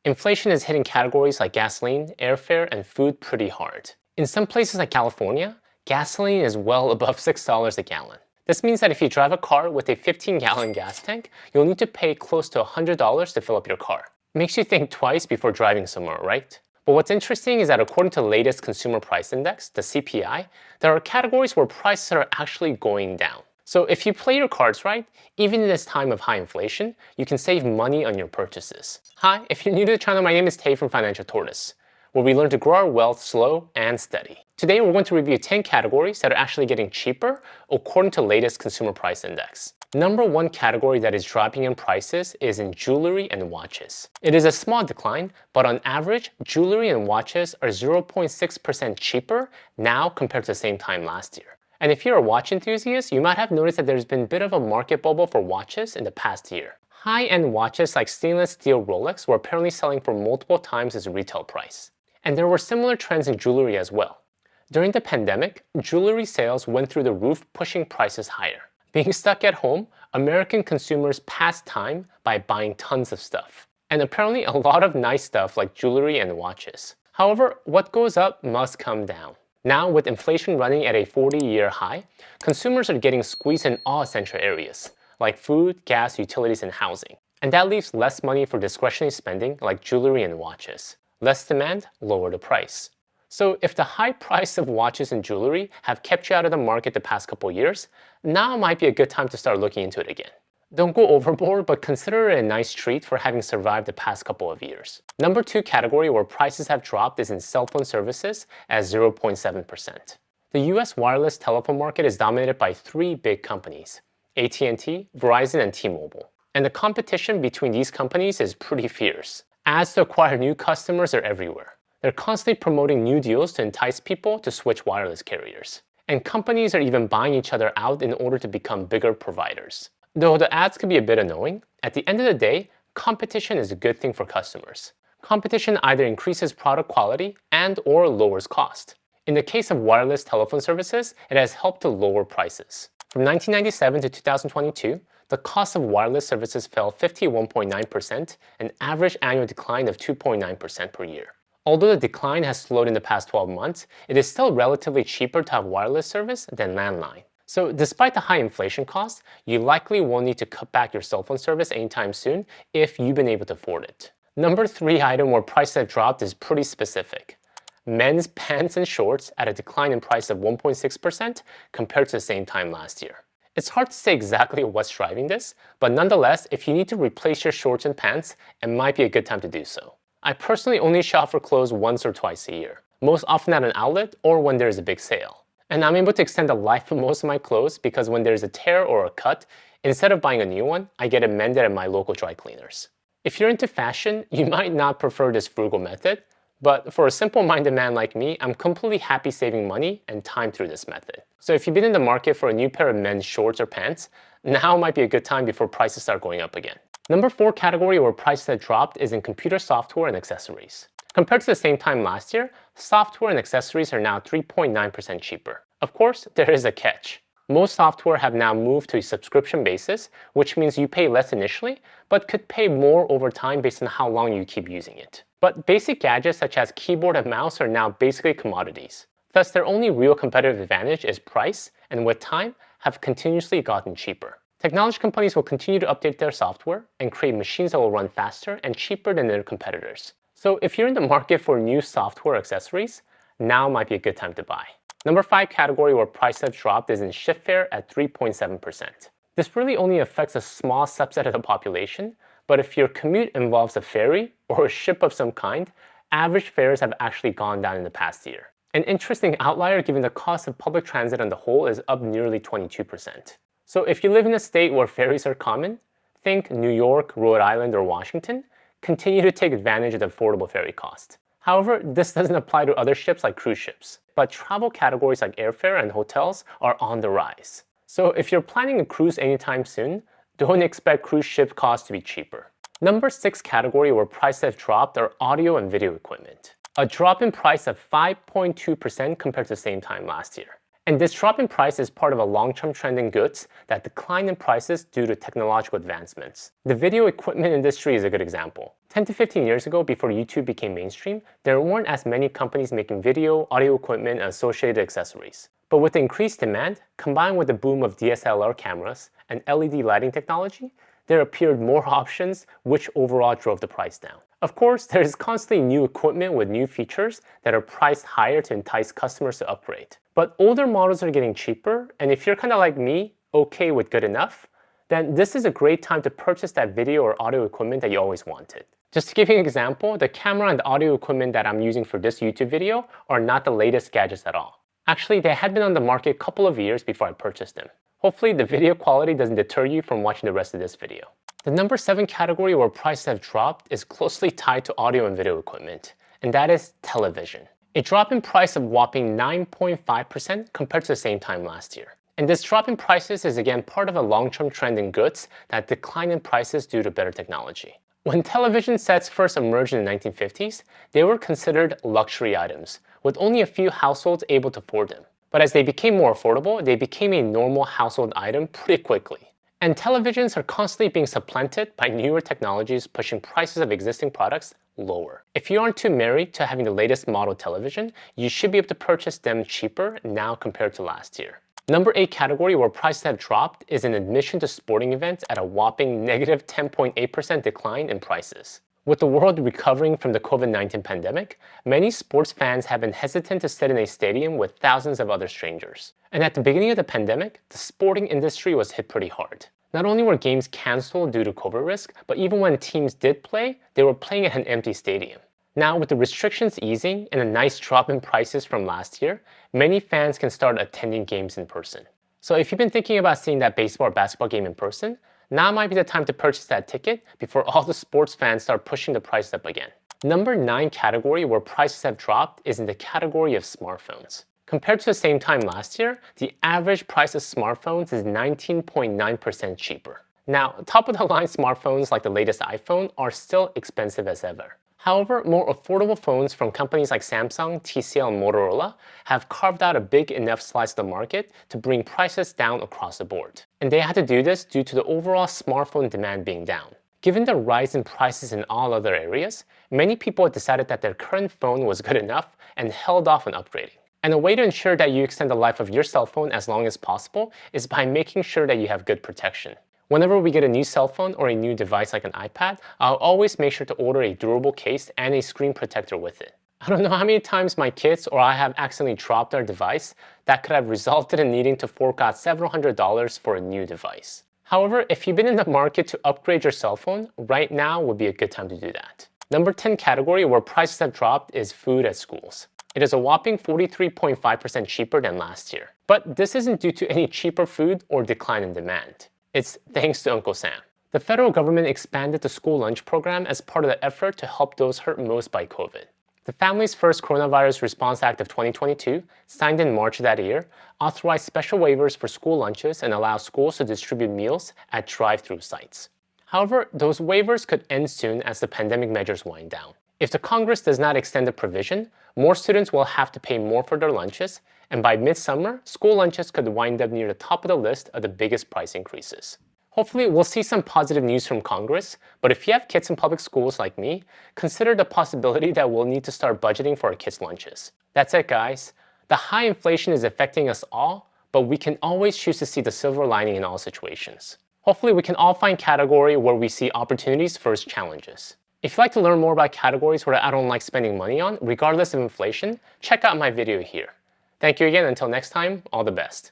Inflation is hitting categories like gasoline, airfare, and food pretty hard. In some places like California, gasoline is well above $6 a gallon. This means that if you drive a car with a 15-gallon gas tank, you'll need to pay close to $100 to fill up your car. Makes you think twice before driving somewhere, right? But what's interesting is that according to the latest Consumer Price Index, the CPI, there are categories where prices are actually going down. So if you play your cards right, even in this time of high inflation, you can save money on your purchases. Hi, if you're new to the channel, my name is Tay from Financial Tortoise, where we learn to grow our wealth slow and steady. Today, we're going to review 10 categories that are actually getting cheaper according to the latest Consumer Price Index. Number one category that is dropping in prices is in jewelry and watches. It is a small decline, but on average, jewelry and watches are 0.6% cheaper now compared to the same time last year. And if you're a watch enthusiast, you might have noticed that there's been a bit of a market bubble for watches in the past year. High-end watches like stainless steel Rolex were apparently selling for multiple times its retail price. And there were similar trends in jewelry as well. During the pandemic, jewelry sales went through the roof, pushing prices higher. Being stuck at home, American consumers passed time by buying tons of stuff. And apparently a lot of nice stuff like jewelry and watches. However, what goes up must come down. Now, with inflation running at a 40-year high, consumers are getting squeezed in all essential areas, like food, gas, utilities, and housing. And that leaves less money for discretionary spending like jewelry and watches. Less demand, lower the price. So if the high price of watches and jewelry have kept you out of the market the past couple years, now might be a good time to start looking into it again. Don't go overboard, but consider it a nice treat for having survived the past couple of years. Number two category where prices have dropped is in cell phone services at 0.7%. The US wireless telephone market is dominated by three big companies: AT&T, Verizon, and T-Mobile. And the competition between these companies is pretty fierce. Ads to acquire new customers are everywhere. They're constantly promoting new deals to entice people to switch wireless carriers. And companies are even buying each other out in order to become bigger providers. Though the ads can be a bit annoying, at the end of the day, competition is a good thing for customers. Competition either increases product quality and/or lowers cost. In the case of wireless telephone services, it has helped to lower prices. From 1997 to 2022, the cost of wireless services fell 51.9%, an average annual decline of 2.9% per year. Although the decline has slowed in the past 12 months, it is still relatively cheaper to have wireless service than landline. So despite the high inflation costs, you likely won't need to cut back your cell phone service anytime soon if you've been able to afford it. Number three item where prices have dropped is pretty specific. Men's pants and shorts at a decline in price of 1.6% compared to the same time last year. It's hard to say exactly what's driving this, but nonetheless, if you need to replace your shorts and pants, it might be a good time to do so. I personally only shop for clothes once or twice a year, most often at an outlet or when there's a big sale. And I'm able to extend the life of most of my clothes because when there's a tear or a cut, instead of buying a new one, I get it mended at my local dry cleaners. If you're into fashion, you might not prefer this frugal method, but for a simple-minded man like me, I'm completely happy saving money and time through this method. So if you've been in the market for a new pair of men's shorts or pants, now might be a good time before prices start going up again. Number four category where prices have dropped is in computer software and accessories. Compared to the same time last year, software and accessories are now 3.9% cheaper. Of course, there is a catch. Most software have now moved to a subscription basis, which means you pay less initially, but could pay more over time based on how long you keep using it. But basic gadgets such as keyboard and mouse are now basically commodities. Thus, their only real competitive advantage is price, and with time, have continuously gotten cheaper. Technology companies will continue to update their software and create machines that will run faster and cheaper than their competitors. So if you're in the market for new software accessories, now might be a good time to buy. Number five category where prices have dropped is in ship fare at 3.7%. This really only affects a small subset of the population, but if your commute involves a ferry or a ship of some kind, average fares have actually gone down in the past year. An interesting outlier given the cost of public transit on the whole is up nearly 22%. So if you live in a state where ferries are common, think New York, Rhode Island, or Washington, continue to take advantage of the affordable ferry cost. However, this doesn't apply to other ships like cruise ships, but travel categories like airfare and hotels are on the rise. So if you're planning a cruise anytime soon, don't expect cruise ship costs to be cheaper. Number six category where prices have dropped are audio and video equipment. A drop in price of 5.2% compared to the same time last year. And this drop in price is part of a long-term trend in goods that decline in prices due to technological advancements. The video equipment industry is a good example. 10 to 15 years ago, before YouTube became mainstream, there weren't as many companies making video, audio equipment, and associated accessories. But with the increased demand, combined with the boom of DSLR cameras and LED lighting technology, there appeared more options, which overall drove the price down. Of course, there is constantly new equipment with new features that are priced higher to entice customers to upgrade. But older models are getting cheaper, and if you're kind of like me, okay with good enough, then this is a great time to purchase that video or audio equipment that you always wanted. Just to give you an example, the camera and the audio equipment that I'm using for this YouTube video are not the latest gadgets at all. Actually, they had been on the market a couple of years before I purchased them. Hopefully, the video quality doesn't deter you from watching the rest of this video. The number 7 category where prices have dropped is closely tied to audio and video equipment, and that is television. A drop in price of whopping 9.5% compared to the same time last year. And this drop in prices is again part of a long-term trend in goods that decline in prices due to better technology. When television sets first emerged in the 1950s, they were considered luxury items, with only a few households able to afford them. But as they became more affordable, they became a normal household item pretty quickly. And televisions are constantly being supplanted by newer technologies pushing prices of existing products lower. If you aren't too married to having the latest model television, you should be able to purchase them cheaper now compared to last year. Number 8 category where prices have dropped is in admission to sporting events at a whopping negative 10.8% decline in prices. With the world recovering from the COVID-19 pandemic, many sports fans have been hesitant to sit in a stadium with thousands of other strangers. And at the beginning of the pandemic, the sporting industry was hit pretty hard. Not only were games canceled due to COVID risk, but even when teams did play, they were playing at an empty stadium. Now, with the restrictions easing and a nice drop in prices from last year, many fans can start attending games in person. So if you've been thinking about seeing that baseball or basketball game in person, now might be the time to purchase that ticket before all the sports fans start pushing the price up again. Number 9 category where prices have dropped is in the category of smartphones. Compared to the same time last year, the average price of smartphones is 19.9% cheaper. Now, top-of-the-line smartphones like the latest iPhone are still expensive as ever. However, more affordable phones from companies like Samsung, TCL, and Motorola have carved out a big enough slice of the market to bring prices down across the board. And they had to do this due to the overall smartphone demand being down. Given the rise in prices in all other areas, many people had decided that their current phone was good enough and held off on upgrading. And a way to ensure that you extend the life of your cell phone as long as possible is by making sure that you have good protection. Whenever we get a new cell phone or a new device like an iPad, I'll always make sure to order a durable case and a screen protector with it. I don't know how many times my kids or I have accidentally dropped our device that could have resulted in needing to fork out several $100s for a new device. However, if you've been in the market to upgrade your cell phone, right now would be a good time to do that. Number 10 category where prices have dropped is food at schools. It is a whopping 43.5% cheaper than last year. But this isn't due to any cheaper food or decline in demand. It's thanks to Uncle Sam. The federal government expanded the school lunch program as part of the effort to help those hurt most by COVID. The Families First Coronavirus Response Act of 2022, signed in March of that year, authorized special waivers for school lunches and allows schools to distribute meals at drive-through sites. However, those waivers could end soon as the pandemic measures wind down. If the Congress does not extend the provision, more students will have to pay more for their lunches, and by midsummer, school lunches could wind up near the top of the list of the biggest price increases. Hopefully, we'll see some positive news from Congress, but if you have kids in public schools like me, consider the possibility that we'll need to start budgeting for our kids' lunches. That's it, guys. The high inflation is affecting us all, but we can always choose to see the silver lining in all situations. Hopefully, we can all find category where we see opportunities versus challenges. If you'd like to learn more about categories where I don't like spending money on, regardless of inflation, check out my video here. Thank you again. Until next time, all the best.